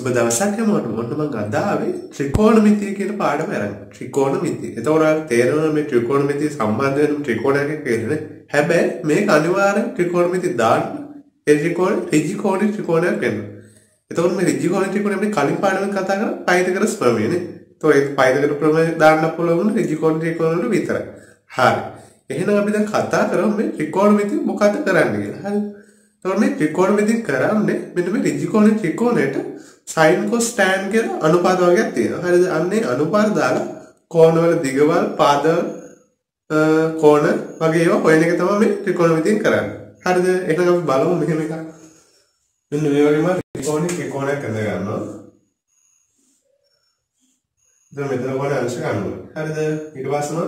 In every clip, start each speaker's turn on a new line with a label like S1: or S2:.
S1: සුබ දවසක් හැමෝටම. මොන්න මං අද ආවේ ත්‍රිකෝණමිතිය කියන පාඩම අරන්. ත්‍රිකෝණමිතිය. එතකොට තේරෙනවා මේ ත්‍රිකෝණමිතිය සම්බන්ධ වෙන ත්‍රිකෝණයක් කියන්නේ. හැබැයි මේක අනිවාර්යෙන් ත්‍රිකෝණමිතිය දාන්න ඒ ත්‍රිකෝණ ඍජුකෝණ ත්‍රිකෝණයක් වෙනවා. එතකොට මේ ඍජුකෝණ ත්‍රිකෝණය අපි කලින් පාඩමෙන් කතා කරා පයිතගරස් ප්‍රමේයනේ. එතකොට ඒ පයිතගරස් ප්‍රමේය දාන්න පුළුවන් ඍජුකෝණ ත්‍රිකෝණ වල විතරයි. හරි. එහෙනම් අපි දැන් කතා කරමු මේ ත්‍රිකෝණමිතිය මොකක්ද කරන්නේ කියලා. හරි. එතකොට මේ ත්‍රිකෝණමිතිය කරන්නේ මෙන්න මේ ඍජුකෝණ ත්‍රිකෝණයට sin cos tan කියලා අනුපාත වර්ගයක් තියෙනවා. හරිද? අන්නේ අනුපාත දාලා කෝණවල දිගවල් පාදවල කෝණ වගේ ඒවා හොයන එක තමයි මේ ත්‍රිකෝණමිතියෙන් කරන්නේ. හරිද? එහෙනම් අපි බලමු මෙහෙම එකක්. මෙන්න මේ වගේම ත්‍රිකෝණයක් අඳ ගන්නවා. දැන් මෙතන කොහොමද අංශ ගන්නවා. හරිද? ඊට පස්සේ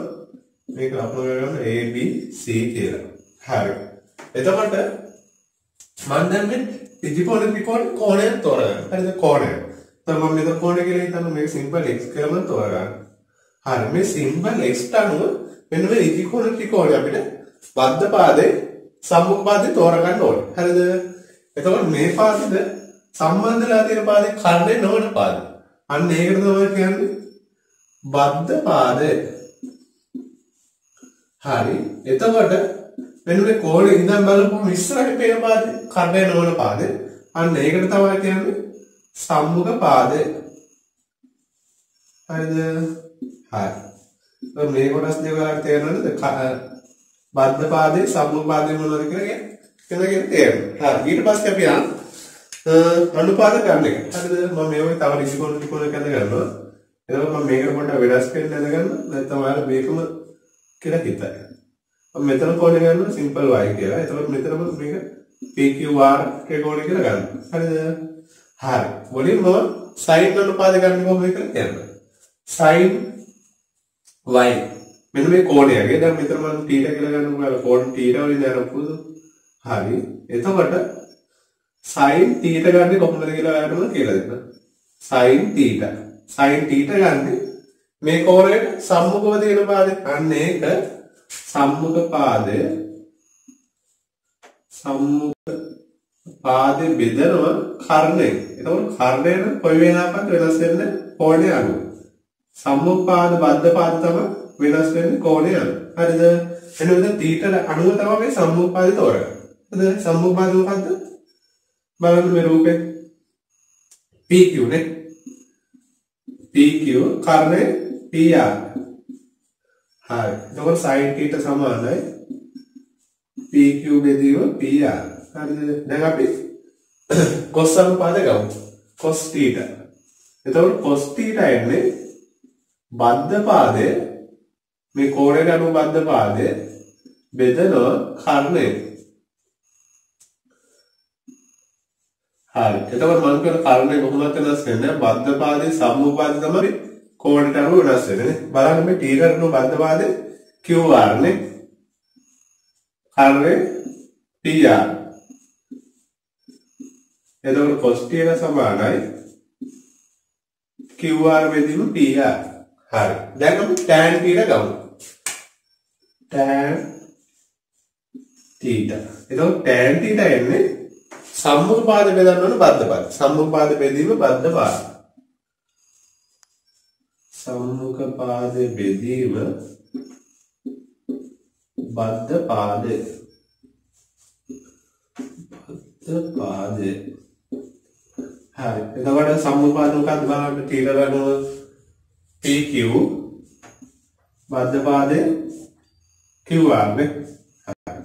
S1: මේක අප්ලෝඩ් කරගන්න A B C කියලා. හරි. එතකොට මම දැන් මේ ත්‍රිකෝණ කෝණයක් තෝරගන්න. හරිද? කෝණය. දැන් මම මෙතන කෝණය කියලා හිතන්න මේක සිම්පල් x කියලා මම තෝරගන්න. හරි. මේ සිම්පල් x අනුව මෙන්න මේ ත්‍රිකෝණය අපිට බද්ධ පාදේ සම්මුඛ පාදේ තෝරගන්න ඕනේ. හරිද? එතකොට මේ පාදෙද සම්බන්ධලා තියෙන පාදේ කර්ණය නොවන පාදේ. අන්න ඒකට තමයි කියන්නේ බද්ධ පාදේ. හරි. එතකොට මෙන්න මේ කෝණේ ඉඳන් බලපුවම ඉස්සරහට පේන පාදේ කර්ණය නොවන පාදේ. අන්න ඒකට තමයි කියන්නේ සම්මුඛ පාදේ. හරිද? හරි. මේ කොටස් දෙක වලට තේරෙනවද? බද්ධ පාදේ සම්මුඛ පාදේ මොනවද කියලා තේරෙනවා. හරි. ඊට පස්සේ අපි අනුපාත ගන්න එක. හරිද? මම මේ වගේ තව ඍජුකෝණ ත්‍රිකෝණයක් අඳ ගන්නවා. එතකොට මම මේකට පොඩ්ඩක් වෙනස් කරන්න අඳ ගන්නවා. නැත්නම් ඔයාලා මේකම කියලා හිතයි. මම මෙතන කෝණය ගන්නවා සිම්පල් y කියලා. එතකොට මෙතනම මේක PQR ත්‍රිකෝණය කියලා ගන්නවා. හරිද? හරි. වලින් මම sin අනුපාත ගන්න කොහොමද කියලා කියන්න. sin y මෙන්න මේ කෝණයගේ දැන් මෙතන මම θ කියලා ගන්නවා. ඔයාලා කෝණ θ වලින් දානකොද? හරි. එතකොට sin θ ගන්නේ කොහොමද කියලා ඔයාලට කියලා දෙන්න. sin θ. sin θ ගන්නේ මේ කෝණයට සම්මුඛව තියෙන පාදේ. අන්න ඒක සම්මුඛ පාදේ බෙදනවා කර්ණයෙන්. එතකොට කර්ණයෙන් කොයි වෙලාවකත් වෙනස් වෙන්නේ කෝණය අනුව. සම්මුඛ පාද බද්ධ පාද තමයි වෙනස් වෙන්නේ කෝණය අනුව. හරිද? එහෙනම් θ අනුව තමයි මේ සම්මුඛ පාදේ තෝරගන්නේ. හරිද? සම්මුඛ පාද මොකද්ද? බලන්න මේ රූපේ PQ නේ. PQ කර්ණය PR. හරි. එතකොට sin θ සමානයි PQ බෙදීම PR. හරිද? දැන් අපි cos අනුපාත ගමු. cos θ. එතකොට cos θ එන්නේ බද්ධ පාදයේ මේ කෝණයට අනුව බද්ධ පාදයේ බෙදනවා කර්ණය. හරි. එතකොට මම කියන කර්ණය කොහොමද වෙනස් වෙන්නේ? බද්ධ පාදයේ සම්මුඛ පාදය තමයි කෝණයට අනුව වෙනස් වෙන්නේ. බලන්න මේ t කරන බද්ධ පාදේ QR නේ. කර්ණය PR. එතකොට cos θ සමානයි QR බෙදීම PR. හරි. දැන් අපි tan θ ගමු. tan θ. එතකොට tan θ එන්නේ සම්මුඛ පාද බෙදන්න ඕන බද්ධ පාද. සම්මුඛ පාද බෙදීම බද්ධ පාද. සම්මුඛ පාද බෙදීම බද්ධ පාදේ. බද්ධ පාදේ. හරි. එතකොට සම්මුඛ පාද මොකක්ද බලන්න තීරණය PQ බද්ධ පාදේ QR නේ. හරි.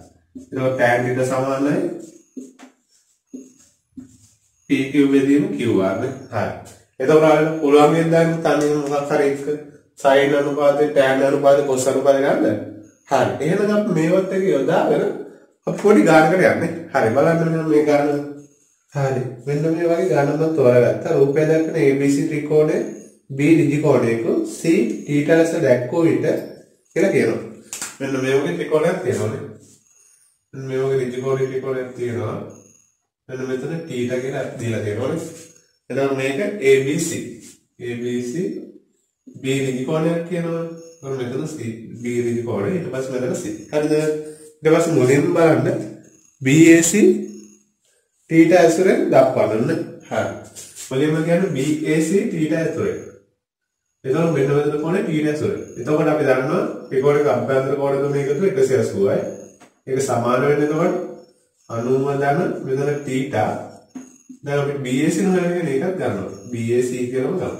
S1: එතකොට tan θ සමානයි PQ බෙදීම QR නේ. හරි. එතකොට පුළුවන් වෙනදාම තනියම මොකක් හරි එක sin අනුපාතේ tan අනුපාතේ cos අනුපාතේ ගන්න. හරි. එහෙනම් අපි මේවත් එක යොදාගෙන අපි පොඩි ගානකට යන්නේ. හරි. බලන්න මෙන්න මේ ගාන. හරි. මෙන්න මේ වගේ ගානක් තෝරාගත්තා. රූපය දක්වන ABC ත්‍රිකෝණය B ඍජුකෝණයක C θ ලෙස දැක්වූ විට කියලා කියනවා. මෙන්න මේ වගේ ත්‍රිකෝණයක් තියෙනවානේ. මේ වගේ ත්‍රිකෝණයක් තියෙනවා. මෙන්න මෙතන θ කියලා දීලා තියෙනවානේ. එතකොට මේක ABC B ඍජුකෝණයක් කියනවා. එතකොට මෙතන C B ඍජුකෝණය ඊට පස්සේ මෙතන C. හරිද? ඊට පස්සේ මුලින්ම බලන්න BAC θ ඇසුරෙන් දක්වන්න. හරි. මුලින්ම කියන්නේ BAC θ ඇතුලේ. එතකොට මෙන්න මෙතන කොනේ θ ඇතුලේ. එතකොට අපි දන්නවා ත්‍රිකෝණයක අභ්‍යන්තර කෝණ තුන එකතු 180යි. ඒක සමාන වෙන්නේ එතකොට 90 ධන මෙතන θ. දැන් අපි BAC නුනගෙන එකක් ගන්නවා. BAC කියලාම ගන්නවා.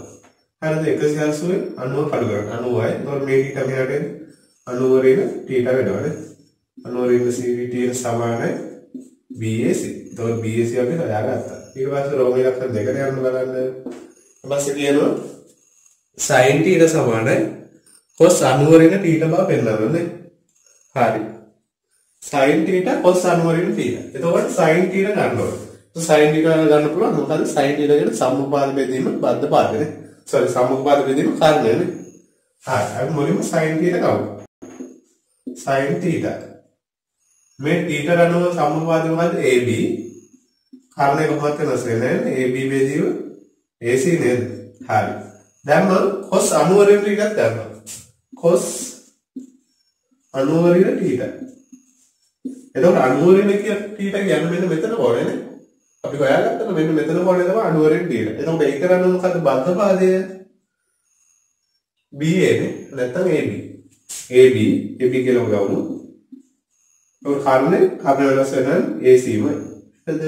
S1: හරිද 180 90 කඩු කරගන්න 90යි. එතකොට මේ θ මෙහාට එන්නේ 90 රින θ වෙනවනේ. 90 රින CVT සමානයි BAC. එතකොට BAC අපි හොයාගත්තා. ඊට පස්සේ රෝම ඉලක්කම් දෙකට යන්න බලන්න. ඊට පස්සේ කියනවා sin θ සමානයි cos 90 රින θ බව පෙන්නනවා. හරි. sin θ cos 90 රින θ. එතකොට sin θ ගන්නවා. sin θ ගන්න පුළුවන්. මොකද sin θ කියන සම්මුපාද බෙදීම බද්ධ පාදනේ. sorry සම්මුපාද බෙදීම කාරණයනේ. හරි. අපි මුලින්ම sin θ ගමු. sin θ. මේ θ අනුව සම්මුපාද මොකද්ද? AB. කාරණේ කොහොමද වෙනස් වෙන්නේ? AB බෙදීම AC නේද? හරි. දැන් මම cos 90 රින θ ගන්නවා. cos 90 රින θ. එතකොට 90 රින θ කියන්නේ මෙන්න මෙතන කොහොමද? අපි හොයාගත්තා මෙන්න මෙතන කොහොමද තමයි 90 රින θ. එතකොට ඒක කරන්නේ මොකද්ද? බද්ධ පාදය BA නේ නැත්නම් AB. AB කියලා ගමු. ඒක කාරණේ අපේ වෙනස් වෙන AC මයි. හරිද?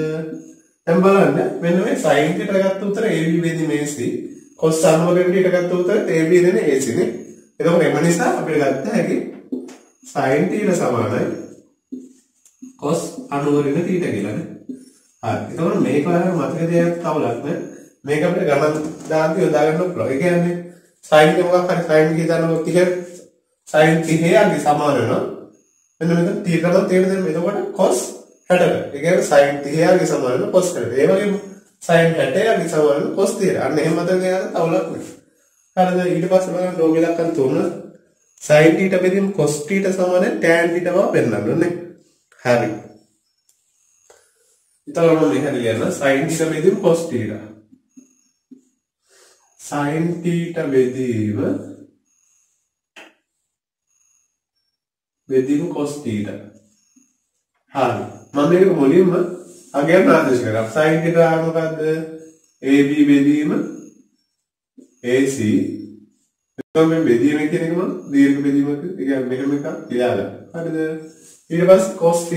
S1: දැන් බලන්න මෙන්න මේ sin θ ගත්ත උතර AB බෙදීම AC cos 90 රින θ ගත්ත උතර AB දෙන්නේ AC නේ. එතකොට එම නිසා අපිට ගත්ත හැකි sin θ සමානයි cos 90 රින θ කියලා නේ. හරි. එතකොට මේක වලම මතක තියාගන්න තවලක් නේ. මේක අපිට ගණන් දාන්න යොදා ගන්න පුළුවන්. ඒ කියන්නේ sin එක මොකක් හරි sin කියනකොට ටික sin 30යි සමාන වෙනවා. මෙන්න මෙතන 30 කරලා තේරෙන්නේ එතකොට cos 60. ඒ කියන්නේ sin 30යි සමාන වෙනවා cos 60. ඒ වගේම sin 60යි සමාන වෙනවා cos 30. අන්න එහෙම මතක තියාගන්න තවලක් නේ. හරිද? ඊට පස්සේ බලන්න රෝම ඉලක්කම් 3 sin θ බෙදීම cos θ සමාන tan θ බව පෙන්නන්න නේ. හරි. එතකොට මම මෙහෙම ලියන්න sin θ බෙදීම cos θ. sin θ බෙදීම cos θ. හරි. මම මේක මුලින්ම අගයන් ආදේශ කරා. sin θ මොකද්ද? AB බෙදීම AC. එතකොට මේ බෙදීම කියන එක මම දීර්ඝ බෙදීමක් කියන්නේ මෙහෙම එකක් ලියාගන්න. හරිද? ඊට පස්සේ cos θ.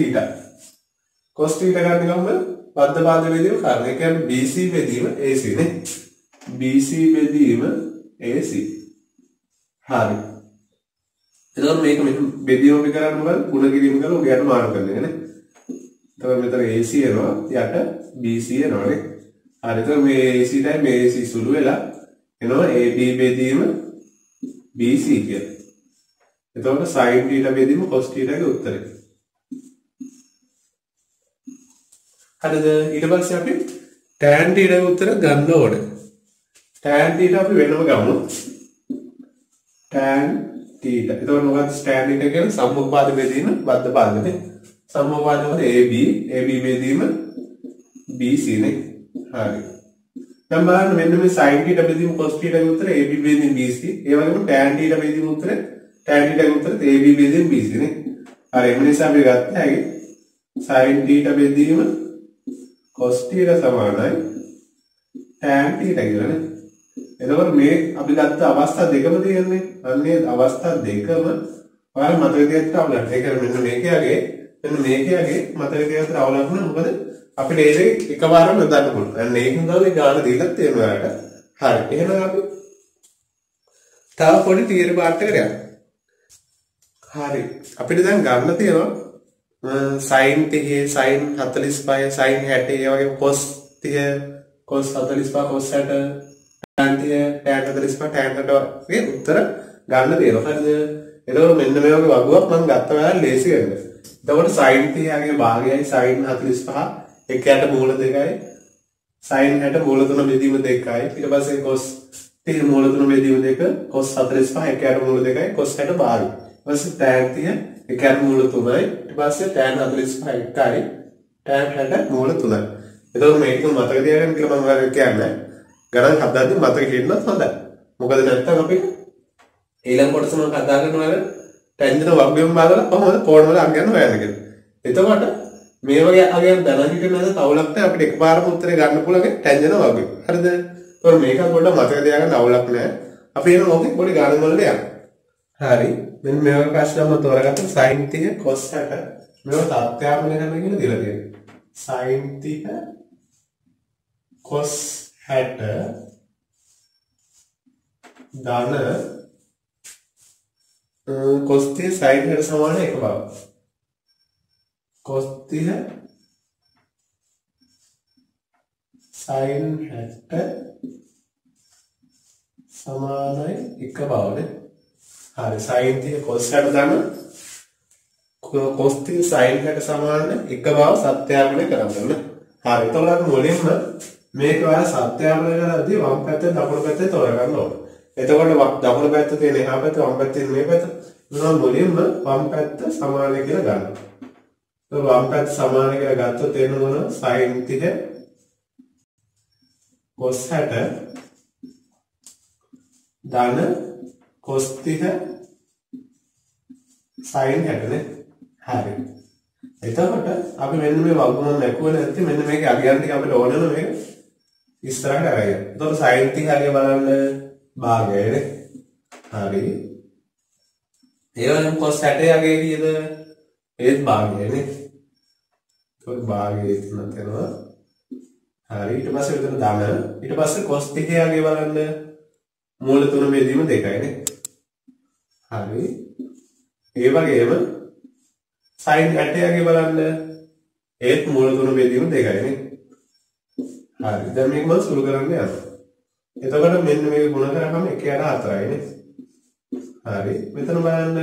S1: cos θ ගන්න ගමන් බද්ධ පාද බෙදීම කාරණා. ඒ කියන්නේ BC බෙදීම AC නේ. BC බෙදීම AC. හරි. එතකොට මේක බෙදීම අපි කරන්නේ මොකද? ಗುಣ කිරීම කරලා ඔබ යට මාරු කරන එක නේ. එතකොට මෙතන AC එනවා යට BC එනවා නේ. හරි. එතකොට මේ AC ටයි මේ AC සුළු වෙලා එනවා AB බෙදීම BC කියලා. එතකොට sin θ බෙදීම cos θ ගේ උත්තරේ. හරිද? ඊට පස්සේ අපි tan θ ගේ උත්තර ගන්න ඕනේ. tan θ අපි වෙනම ගමු. tan θ. එතකොට මොකක්ද tan θ කියන්නේ සම්මුඛ බෙදීම බද්ධ පාදනේ. සම්මුඛ පාද වල AB බෙදීම BC නේ. හරි. දැන් බලන්න මෙන්න මේ sin θ බෙදීම cos θ ගේ උත්තර AB බෙදීම BC. ඒ වගේම tan θ බෙදීම උත්තර tan θ ගේ උත්තර AB බෙදීම BC නේ. හරි. ඒ නිසා අපි ගත්ත හැකි sin θ බෙදීම cos θ සමානයි tan θ කියලා නේ. එතකොට මේ අපි ගත්ත අවස්ථා දෙකම තියෙන්නේ. අන්නේ අවස්ථා දෙකම ඔයාලා මතක තියාගන්න අවුලක්. ඒ කියන්නේ මෙන්න මේකගේ මතක තියාගන්න අවුලක් නෑ. මොකද අපිට ඒක එකපාරම යොදන්න පුළුවන්. අන්න ඒකින් තමයි ගාන දීලා තියෙනවා ඔයාලට. හරි. එහෙනම් අපි තව පොඩි තියරි පාර්ට් එකට යමු. හරි. අපිට දැන් ගන්න තියෙනවා sin 30 sin 45 sin 60 ඒ වගේ cos 30 cos 45 cos 60 tan 30 tan 45 tan 60 වගේ උත්තර ගන්න තියෙනවා. හරිද? එතකොට මෙන්න මේ වගේ වගුවක් මම ගත්ත වෙලාවට ලේසි වෙන්න. එතකොට sin 30 ගේ භාගයයි sin 45 එකයට මූල දෙකයි sin 60 මූල 3 බෙදීම 2යි ඊට පස්සේ cos 30 මූල 3 බෙදීම 2 cos 45 එකයට මූල 2යි cos 60 භාගය. ඊට පස්සේ tan 30 එකයට මූල 3යි ඊට පස්සේ tan 45 එකයි tan 60 මූල 3යි. එතකොට මේක මතක තියාගන්න කියලා මම ඔයාලට කියන්නේ. ගණන් හදද්දි මතක හිටින්නත් හොඳයි. මොකද නැත්තම් අපි ඊළඟ කොටස මම කතා කරනවා ටැන්ජන්ට් වර්ගයෙන් බලලා කොහොමද කෝණ වල අංගයන් හොයන්නේ කියලා. එතකොට මේ වගේ අගයන් දැන හිටිනද තවලක්ට අපිට එකපාරම උත්තරේ ගන්න පුළුවන් ටැන්ජන් වගේ. හරිද? ඒතකොට මේක පොඩ්ඩක් මතක තියාගන්න අවුලක් නැහැ. අපි එන මොකෙ පොඩි ගණන් වලට යන්න. හරි. මෙන්න මේ වගේ ප්‍රශ්න මම තෝරගත්ත sin 30 cos 60 මේව තත්ත්වයාපනය කරන්න කියලා දීලා තියෙනවා. sin 30 cos 60 ධන cos 30 sin 60 සමාන 1 බව. cos 30 sin 60 සමානයි 1 බවනේ. හරි sin 30 cos 60 ධන cos 30 sin 60 සමාන 1 බව සත්‍යාපනය කරන්න ඕනේ. හරි. එතකොට අපි මුලින්ම මේක ඔයාලා සත්‍යාපනය කරද්දී වම් පැත්තේ දකුණු පැත්තේ තෝරගන්න ඕනේ. එතකොට දකුණු පැත්තේ තියෙන එහා පැත්ත වම් පැත්තේ තියෙන මේ පැත්ත මොනවා මුලින්ම වම් පැත්ත සමානයි කියලා ගන්නවා. ඒක වම් පැත්ත සමානයි කියලා ගත්තොත් එන්න මොන sin 30 cos 60 ධන cos 30 sin 60 නේ. හරි. එතකොට අපි මෙන්න මේ වර්ගමූල නැකුව නැත්නම් මෙන්න මේකේ අගයන් ටික අපිට ඕන වෙන මේක ඉස්සරහට අරගෙන. එතකොට sin 30 අගය බලන්න භාගයනේ. හරි. ඒ වගේම cos 60 අගය කීයද? ඒත් භාගයනේ. එතකොට භාගයේ තියෙනවා. හරි. ඊට පස්සේ විතර ධන. ඊට පස්සේ cos 30 අගය බලන්න මූල තුන බෙදීම 2යිනේ. හරි. ඒ වගේම sin 60 අගය බලන්න ඒත් මූල තුන බෙදීම 2යිනේ. හරි. දැන් මේක මම සුළු කරන්න යනවා. එතකොට මෙන්න මේක ගුණ කරාම 1 යට 4යිනේ. හරි. මෙතන බලන්න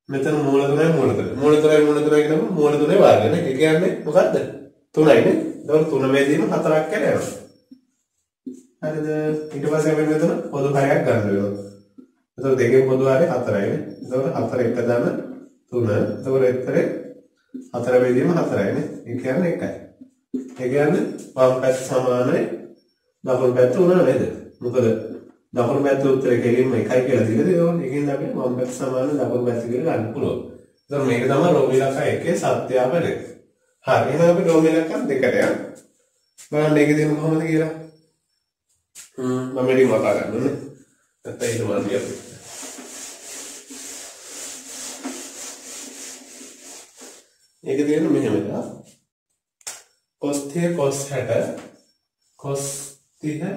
S1: මෙතන මූල තුනයි මූල තුනයි. මූල තුනයි මූල තුනයි කියනම මූල තුනේ වර්ගනේ. ඒ කියන්නේ මොකද්ද? 3යිනේ. එතකොට 3 බෙදීම 4ක් කියලා යනවා. හරිද? ඊට පස්සේ අපි මෙතන පොදු හරයක් ගන්න වෙනවා. එතකොට දෙකෙන් පොදු හරය 4යිනේ. එතකොට 4 1 දාන 3. එතකොට එතරේ 4 බෙදීම 4යිනේ. ඒ කියන්නේ 1යි. ඒ කියන්නේ වම් පැත්ත සමානයි දකුණු පැත්ත උනා නේද? මොකද දකුණු පැත්ත උත්තරේ කෙලින්ම 1යි කියලා දීලා තියෙනවා. ඒකෙන් අපි වම් පැත්ත සමාන දකුණු පැත්ත කියලා ගන්න පුළුවන්. එතකොට මේක තමයි රෝමී ඉලක්ක 1 සත්‍යාපනය. හරි. එහෙනම් අපි රෝමී ඉලක්ක 2ට යමු. බලන්න මේකේ තියෙන කොහොමද කියලා. මම මේක මතා ගන්න ඕනේ. නැත්නම් ඒක මාර්ගය අපි. ඒක තියෙන මෙහෙමද? cos 30 cos 60 cos 30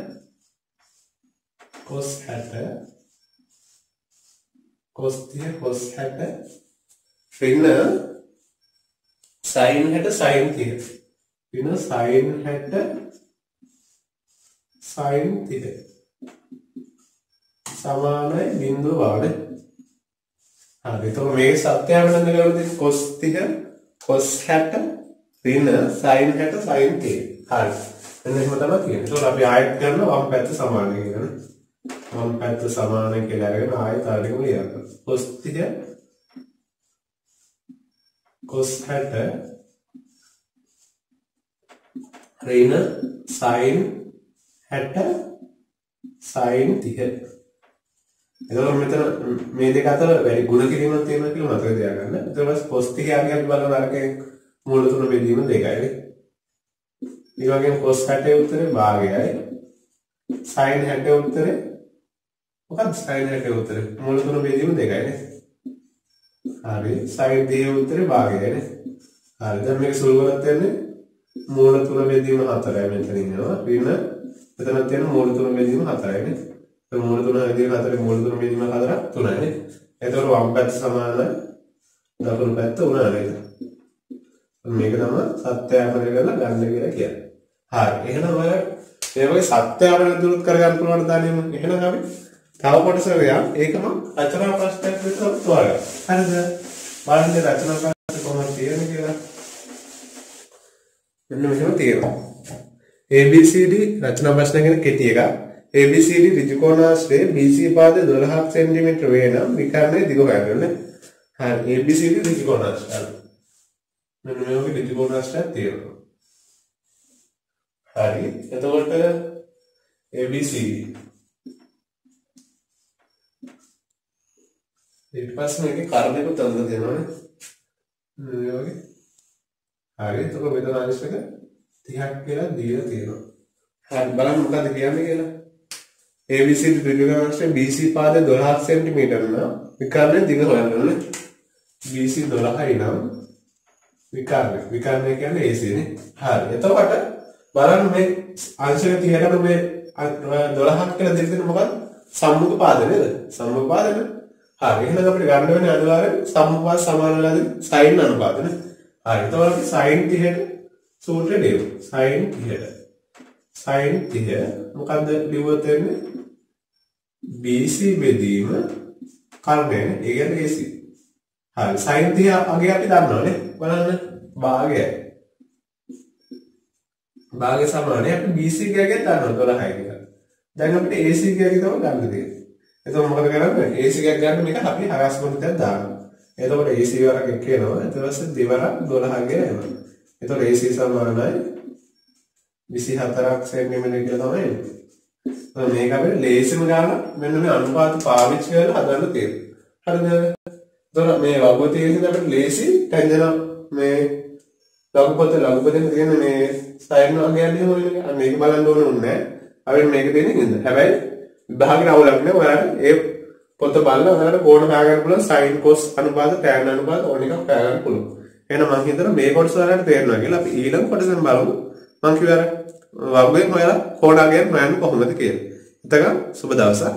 S1: cos 60 cos 30 cos 60 ऋण sin 60 sin 30 ऋण sin 60 sin 30 සමානයි බිඳුව වල. හරි. එතකොට මේ සත්‍යයන් වෙන කරන්නේ cos 30 cos 60 ऋण sin 60 sin 30. හරි. එන්න එහෙම තමයි තියෙන්නේ. ඒතකොට අපි ආයෙත් කරනවා වම් පැත්ත සමාන කියලා. වම් පැත්ත සමාන කියලා අරගෙන ආයෙත් ආයෙකම ලියන්න. cos 30 cos 60 ऋण sin 60 sin 30. එතකොට මෙතන මේ දෙක අතර වැඩි ගුණ කිරීමක් තියෙනවා කියලා මතක තියාගන්න. එතකොට cos 30 අගය අපි බලන අරකේ මූල තුන බෙදීම 2යි. ඒ වගේම cos 60 උත්තරේ භාගයයි. sin 60 උත්තරේ මොකක්ද sin 60 උත්තරේ මූල තුන බෙදීම 2යිනේ. හරි. sin 30 උත්තරේ භාගයයිනේ. හරි. දැන් මේක සුළු කරත් යන්නේ මූල තුන බෙදීම 4යි මෙතන ඉන්නවා. ඍණ මෙතන තියෙන මූල තුන බෙදීම 4යිනේ. ඒ මූල තුන බෙදීම 4 මූල තුන බෙදීම 4 3යිනේ. එතකොට වම් පැත්ත සමානයි දකුණු පැත්ත උනා නේද? මේක තමයි සත්‍යාපනය කරලා ගන්න කියලා කියන්නේ. හරි. එහෙනම් ඔය මේ වගේ සත්‍යාපනය දුරුත් කරගන්න පුළුවන් දානෙම. එහෙනම් අපි තව කොටසකට යමු. ඒකම රචනා ප්‍රශ්නයක් විතර තෝරගන්න. හරිද? බලන්න රචනා ප්‍රශ්න කොහොමද තියෙන්නේ කියලා. මෙන්න මෙහෙම තියෙනවා. ABCD රචනා ප්‍රශ්න ගැන කෙටි එකක්. ABCD ඍජු කෝණාශ්‍රයේ BC පාදය 12 cm වේ නම් විකර්ණයේ දිග හොයන්න. හරි. ABCD ඍජු කෝණාශ්‍රය. මෙන්න මේ වගේ ඍජු කෝණාශ්‍රයක් තියෙනවා. හරි. එතකොට ABCD ඊට පස්සේ මේකේ කර්ණයක තන්ද දෙනවනේ. මේ වගේ හරි. එතකොට මෙතන ආයුෂ එක 30ක් කියලා දීලා තියෙනවා. හරි බලන්න මොකද කියන්නේ කියලා. ABC ත්‍රිවිධාංශයේ BC පාදය 12 cm නම් විකර්ණය දිග හොයන්න ඕනේ. BC 12යි නම් විකර්ණය කියන්නේ AC නේ. හරි. එතකොට බලන්න මේ අංශක 30කට මේ 12ක් කියලා දෙන්න මොකක්ද? සම්මුඛ පාද නේද? සම්මුඛ පාද නේ. හරි. එහෙනම් අපිට ගන්න වෙන්නේ අනිවාර්යෙන් සම්මුඛ පාද සමාන වෙලාද sin අනුපාත නේ. හරි. එතකොට අපි sin 30ට සූත්‍රය දෙමු. sin 30ට. sin 30 මොකද්ද ලියුවොත් වෙන්නේ? BC බෙදීම කර්ණය. ඒ කියන්නේ AC. හරි. sin 30 අගේ අපි දන්නවනේ. බලන්න භාගයයි. භාගය සමානයි අපි BC ගාගෙන ගන්නවා 12යි කියලා. දැන් අපිට AC ගාගෙන තමයි ගන්න තියෙන්නේ. එතකොට මොකද කරන්නේ? AC ගාක් ගන්න මේක අපි හරස් ගුණිතයක් දානවා. එතකොට AC වරක් එක එනවා. ඊට පස්සේ දෙවරක් 12 ගෙන එනවා. එතකොට AC සමානයි 24ක් සෙන්ටිමීටර කියලා තමයි එන්නේ. මේක අපිට ලේසිම ගාන මෙන්න මේ අනුපාත පාවිච්චි කරලා හදන්න තියෙනවා. හරිද? එතකොට මේ වගුව තියෙන්නේ අපිට ලේසි ටැන්ජන මේ ලඝුපදයෙන් තියෙන මේ සයින් වර්ගයන්නේ හොයන්නේ. අන්න මේක බලන්න ඕනේ නැහැ. අපිට මේක තියෙන්නේ නේද? හැබැයි විභාගෙට අවුලක් නෑ. ඔයාලට ඒ පොත බලලා ඔයාලට කෝණ හොයාගන්න පුළුවන් sin cos අනුපාත tan අනුපාත ඕන එකක් හොයාගන්න පුළුවන්. එහෙනම් මම හිතනවා මේ කොටස ඔයාලට තේරෙනවා කියලා. අපි ඊළඟ කොටසෙන් බලමු. මම කිව්වා වර්ගයෙන් ඔයාලා කෝණ හොයාගන්න හොයන්නේ කොහොමද කියලා. එතකන් සුබ දවසක්.